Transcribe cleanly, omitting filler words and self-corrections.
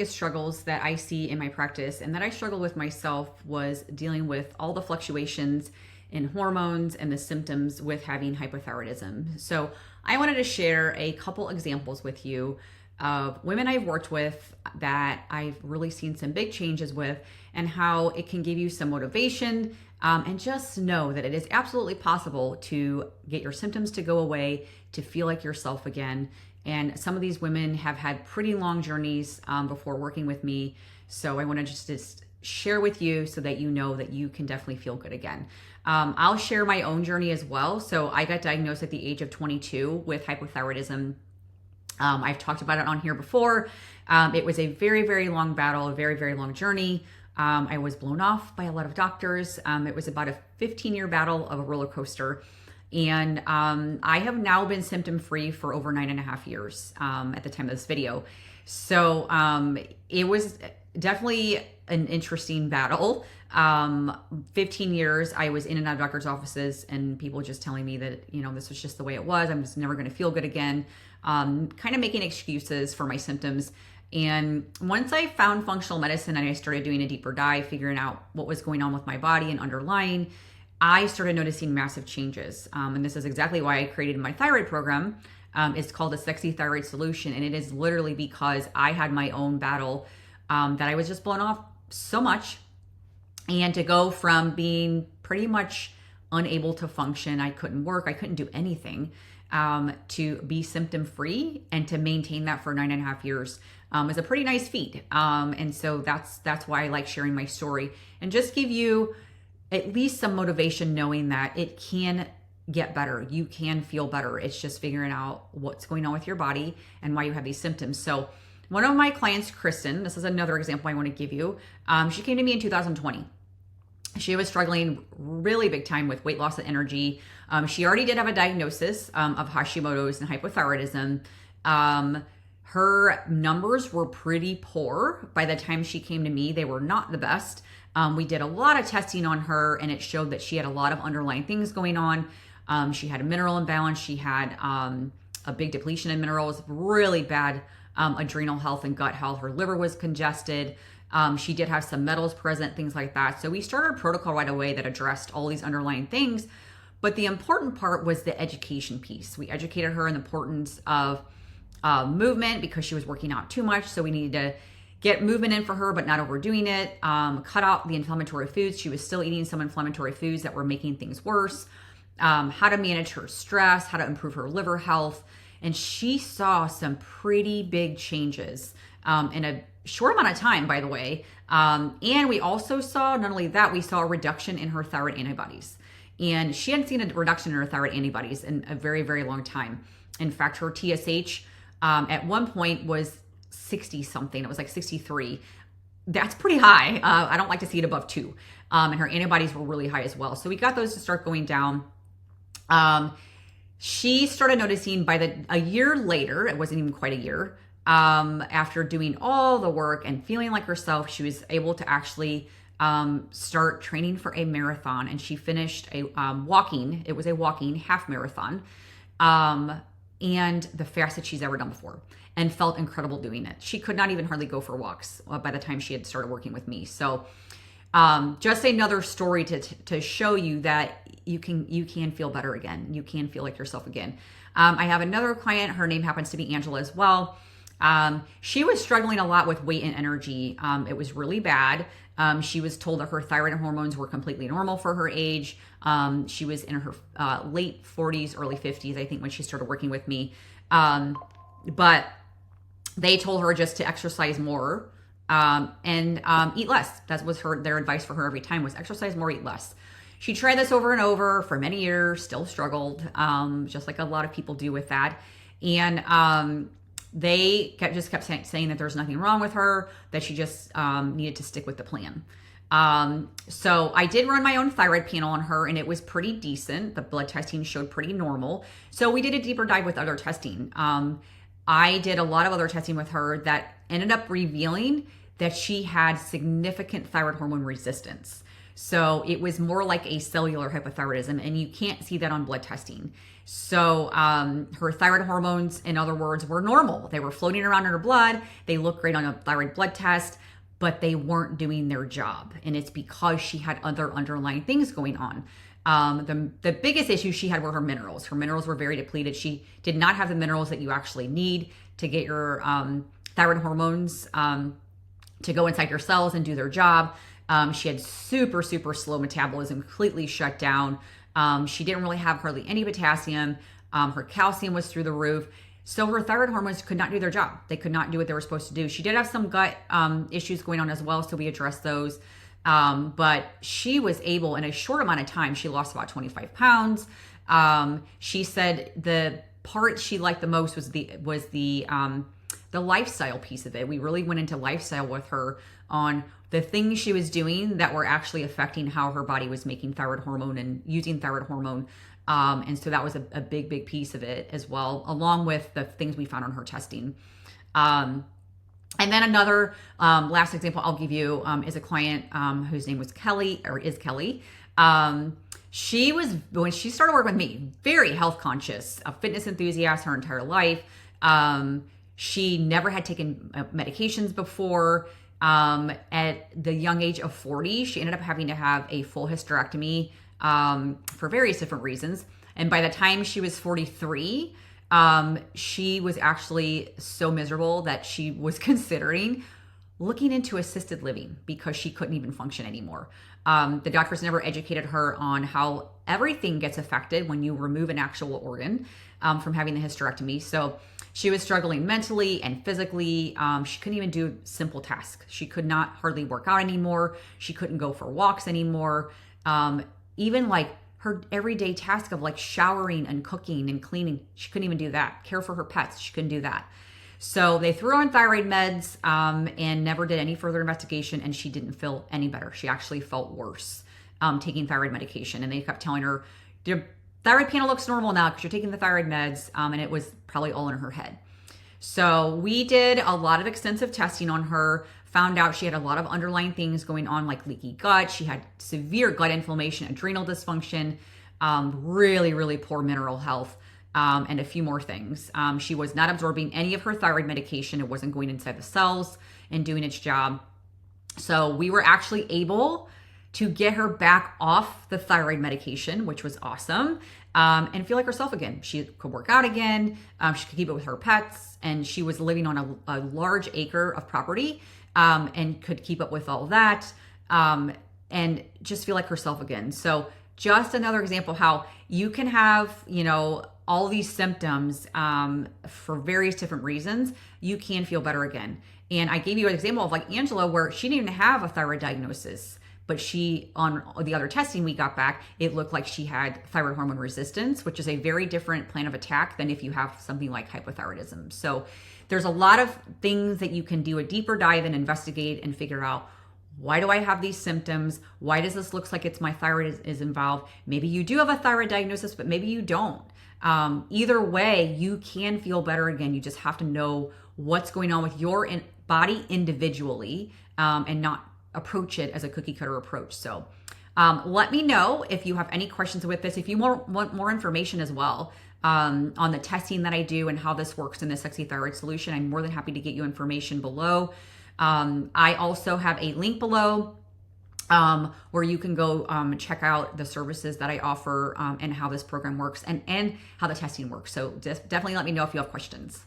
biggest struggles that I see in my practice and that I struggled with myself was dealing with all the fluctuations in hormones and the symptoms with having hypothyroidism. So I wanted to share a couple examples with you of women I've worked with that I've really seen some big changes with, and how it can give you some motivation, and just know that it is absolutely possible to get your symptoms to go away, to feel like yourself again. And some of these women have had pretty long journeys before working with me. So I want to just share with you so that you know that you can definitely feel good again. I'll share my own journey as well. So I got diagnosed at the age of 22 with hypothyroidism. I've talked about it on here before. It was a very, very long battle, a very, very long journey. I was blown off by a lot of doctors. It was about a 15-year battle of a roller coaster. And I have now been symptom-free for over 9.5 years at the time of this video. So it was definitely an interesting battle. 15 years, I was in and out of doctor's offices and people just telling me that, this was just the way it was. I'm just never going to feel good again. Kind of making excuses for my symptoms. And once I found functional medicine and I started doing a deeper dive, figuring out what was going on with my body and underlying, I started noticing massive changes. And this is exactly why I created my thyroid program. It's called the Sexy Thyroid Solution. And it is literally because I had my own battle that I was just blown off so much. And to go from being pretty much unable to function, I couldn't work, I couldn't do anything, to be symptom free and to maintain that for 9.5 years is a pretty nice feat. And so that's why I like sharing my story and just give you at least some motivation, knowing that it can get better. You can feel better. It's just figuring out what's going on with your body and why you have these symptoms. So one of my clients, Kristen, this is another example I want to give you. She came to me in 2020. She was struggling really big time with weight loss and energy. She already did have a diagnosis of Hashimoto's and hypothyroidism. Her numbers were pretty poor by the time she came to me. They were not the best. We did a lot of testing on her and it showed that she had a lot of underlying things going on. She had a mineral imbalance. She had a big depletion in minerals, really bad adrenal health and gut health. Her liver was congested. She did have some metals present, things like that. So we started a protocol right away that addressed all these underlying things. But the important part was the education piece. We educated her on the importance of movement because she was working out too much. So we needed to get movement in for her, but not overdoing it. Cut out the inflammatory foods. She was still eating some inflammatory foods that were making things worse. How to manage her stress, how to improve her liver health. And she saw some pretty big changes in a short amount of time, by the way. And we also saw, not only that, we saw a reduction in her thyroid antibodies. And she hadn't seen a reduction in her thyroid antibodies in a very, very long time. In fact, her TSH at one point was 60 something. It was like 63. That's pretty high. I don't like to see it above 2. And her antibodies were really high as well. So we got those to start going down. She started noticing a year later, it wasn't even quite a year, after doing all the work and feeling like herself, she was able to actually start training for a marathon. And she finished it was a walking half marathon, and the fastest she's ever done before, and felt incredible doing it. She could not even hardly go for walks by the time she had started working with me. So just another story to show you that you can feel better again. You can feel like yourself again. I have another client. Her name happens to be Angela as well. She was struggling a lot with weight and energy. It was really bad. She was told that her thyroid hormones were completely normal for her age. She was in her late 40s, early 50s, I think, when she started working with me. But they told her just to exercise more and eat less. That was their advice for her every time, was exercise more, eat less. She tried this over and over for many years, still struggled, just like a lot of people do with that. And they kept saying that there's nothing wrong with her, that she just needed to stick with the plan. So I did run my own thyroid panel on her and it was pretty decent. The blood testing showed pretty normal. So we did a deeper dive with other testing. I did a lot of other testing with her that ended up revealing that she had significant thyroid hormone resistance. So it was more like a cellular hypothyroidism, and you can't see that on blood testing. So her thyroid hormones, in other words, were normal. They were floating around in her blood. They looked great on a thyroid blood test, but they weren't doing their job. And it's because she had other underlying things going on. The biggest issue she had were her minerals. Her minerals were very depleted. She did not have the minerals that you actually need to get your thyroid hormones to go inside your cells and do their job. She had super, super slow metabolism, completely shut down. She didn't really have hardly any potassium. Her calcium was through the roof. So her thyroid hormones could not do their job. They could not do what they were supposed to do. She did have some gut issues going on as well, so we addressed those. But she was able, in a short amount of time, she lost about 25 pounds. She said the part she liked the most was the lifestyle piece of it. We really went into lifestyle with her on the things she was doing that were actually affecting how her body was making thyroid hormone and using thyroid hormone. And so that was a big, big piece of it as well, along with the things we found on her testing. And then another last example I'll give you is a client whose name was Kelly, or is Kelly. She was, when she started working with me, very health conscious, a fitness enthusiast her entire life. She never had taken medications before. At the young age of 40, she ended up having to have a full hysterectomy for various different reasons. And by the time she was 43, she was actually so miserable that she was considering looking into assisted living because she couldn't even function anymore. The doctors never educated her on how everything gets affected when you remove an actual organ from having the hysterectomy. So she was struggling mentally and physically. She couldn't even do simple tasks. She could not hardly work out anymore. She couldn't go for walks anymore. Even like her everyday task of like showering and cooking and cleaning, she couldn't even do that. Care for her pets, she couldn't do that. So they threw her on thyroid meds and never did any further investigation, and she didn't feel any better. She actually felt worse taking thyroid medication. And they kept telling her, your thyroid panel looks normal now because you're taking the thyroid meds, and it was probably all in her head. So we did a lot of extensive testing on her, found out she had a lot of underlying things going on, like leaky gut. She had severe gut inflammation, adrenal dysfunction, really, really poor mineral health, and a few more things. She was not absorbing any of her thyroid medication. It wasn't going inside the cells and doing its job. So we were actually able to get her back off the thyroid medication, which was awesome, and feel like herself again. She could work out again. She could keep it with her pets, and she was living on a large acre of property, and could keep up with all that, and just feel like herself again. So just another example how you can have, all these symptoms for various different reasons. You can feel better again. And I gave you an example of like Angela, where she didn't even have a thyroid diagnosis, but she, on the other testing we got back, it looked like she had thyroid hormone resistance, which is a very different plan of attack than if you have something like hypothyroidism. So there's a lot of things that you can do a deeper dive and investigate and figure out, why do I have these symptoms? Why does this look like it's my thyroid is involved? Maybe you do have a thyroid diagnosis, but maybe you don't. Either way, you can feel better again. You just have to know what's going on with your body individually, and not approach it as a cookie cutter approach. So let me know if you have any questions with this. If you want more information as well on the testing that I do and how this works in the Sexy Thyroid Solution, I'm more than happy to get you information below. I also have a link below where you can go check out the services that I offer, and how this program works, and how the testing works. So just definitely let me know if you have questions.